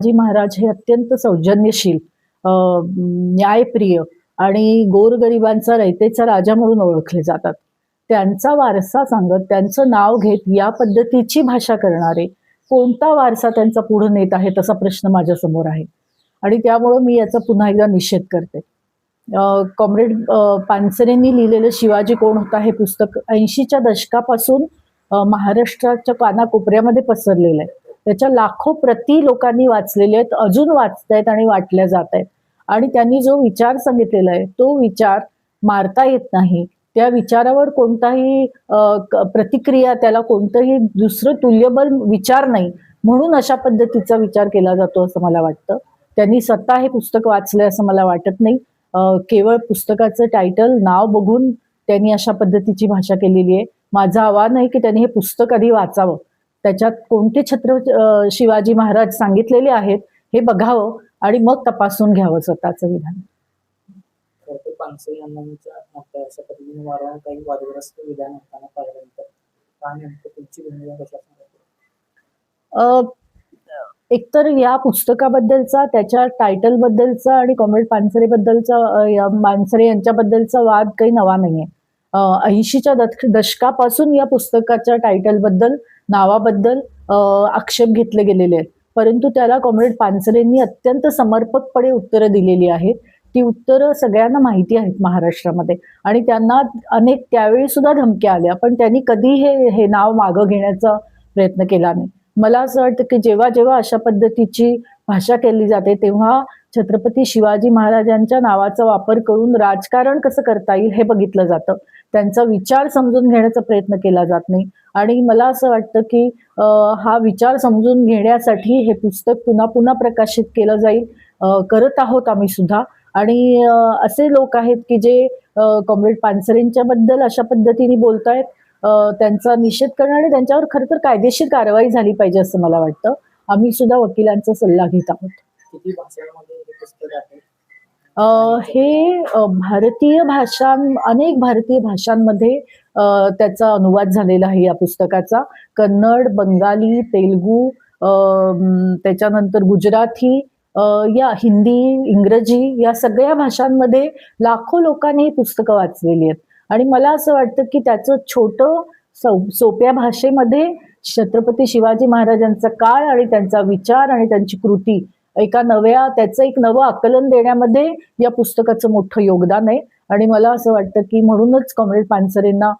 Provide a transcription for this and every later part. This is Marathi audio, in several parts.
शिवाजी महाराज हे अत्यंत सौजन्यशील, न्यायप्रिय आणि गोरगरिबांचा रयतेचा राजा म्हणून ओळखले जातात. त्यांचा वारसा सांगत, त्यांचं नाव घेत या पद्धतीची भाषा करणारे कोणता वारसा त्यांचा पुढे नेत आहे, तसा प्रश्न माझ्यासमोर आहे. आणि त्यामुळं मी याचा पुन्हा एकदा निषेध करते. कॉम्रेड पानसरेंनी लिहिलेलं शिवाजी कोण होता हे पुस्तक 80च्या दशकापासून महाराष्ट्राच्या कानाकोपऱ्यामध्ये पसरलेलं आहे. त्याच्या लाखो प्रती लोकांनी वाचलेल्या आहेत, अजून वाचतायत आणि वाटल्या जात आहेत. आणि त्यांनी जो विचार सांगितलेला आहे, तो विचार मारता येत नाही. त्या विचारावर कोणताही प्रतिक्रिया, त्याला कोणतंही दुसरं तुल्यबल विचार नाही. म्हणून अशा पद्धतीचा विचार केला जातो असं मला वाटतं. त्यांनी स्वतः हे पुस्तक वाचलंय असं मला वाटत नाही. केवळ पुस्तकाचं टायटल, नाव बघून त्यांनी अशा पद्धतीची भाषा केलेली आहे. माझं आव्हान आहे की त्यांनी हे पुस्तक आधी वाचावं. त्याच्यात कोणते शिवाजी महाराज सांगितलेले आहेत हे बघावं आणि मग तपासून घ्यावं स्वतःचं विधान. पानसरे यांना अशा पद्धतीने वारंवार काही वादग्रस्त विधान होताना पाहिल्यानंतर काय नेमकं तुमची भूमिका कशा एकतर या पुस्तकाबद्दलचा, त्याच्या टायटल बद्दलचा आणि कॉम्रेड पानसरे बद्दलचा, पानसरे यांच्याबद्दलचा वाद काही नवा नाहीये. 80च्या दशकापासून या पुस्तकाच्या टायटल बद्दल, नावाबद्दल आक्षेप घेतले गेलेले आहेत. परंतु त्याला कॉम्रेड पानसरेंनी अत्यंत समर्पकपणे उत्तरं दिलेली आहेत. ती उत्तरं सगळ्यांना माहिती आहेत महाराष्ट्रामध्ये आणि त्यांना अनेक त्यावेळी सुद्धा धमक्या आल्या, पण त्यांनी कधी हे नाव मागं घेण्याचा प्रयत्न केला नाही. मला असं वाटतं की जेव्हा जेव्हा अशा पद्धतीची भाषा केली जाते, तेव्हा छत्रपती शिवाजी महाराजांच्या नावाचा वापर करून राजकारण कसं करता येईल हे बघितलं जातं. त्यांचा विचार समजून घेण्याचा प्रयत्न केला जात नाही. आणि मला असं वाटतं की हा विचार समजून घेण्यासाठी हे पुस्तक पुन्हा पुन्हा प्रकाशित केलं जाईल. करत आहोत आम्ही सुद्धा. आणि असे लोक आहेत की जे कॉम्रेड पानसरेंच्या बद्दल अशा पद्धतीने बोलतायत, त्यांचा निषेध करणं आणि त्यांच्यावर खरं तर कायदेशीर कारवाई झाली पाहिजे असं मला वाटतं. आम्ही सुद्धा वकिलांचा सल्ला घेत आहोत. किती भाषांमध्ये हे पुस्तक आहे? हे अनेक भारतीय भाषांमध्ये त्याचा अनुवाद झालेला आहे या पुस्तकाचा. कन्नड, बंगाली, तेलुगू, त्याच्यानंतर गुजराती, या हिंदी, इंग्रजी या सगळ्या भाषांमध्ये लाखो लोकांनी ही पुस्तकं वाचलेली आहेत. आणि मला असं वाटतं की त्याचं छोटं सोप्या भाषेमध्ये छत्रपती शिवाजी महाराजांचा काळ आणि त्यांचा विचार आणि त्यांची कृती त्याचं एक नवं आकलन देण्यामध्ये या पुस्तकाचं मोठं योगदान आहे. आणि मला असं वाटतं की म्हणूनच कॉम्रेड पानसरेंना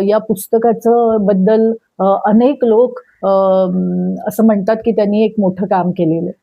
या पुस्तकाचं बद्दल अनेक लोक असं म्हणतात की त्यांनी एक मोठं काम केलेलं आहे.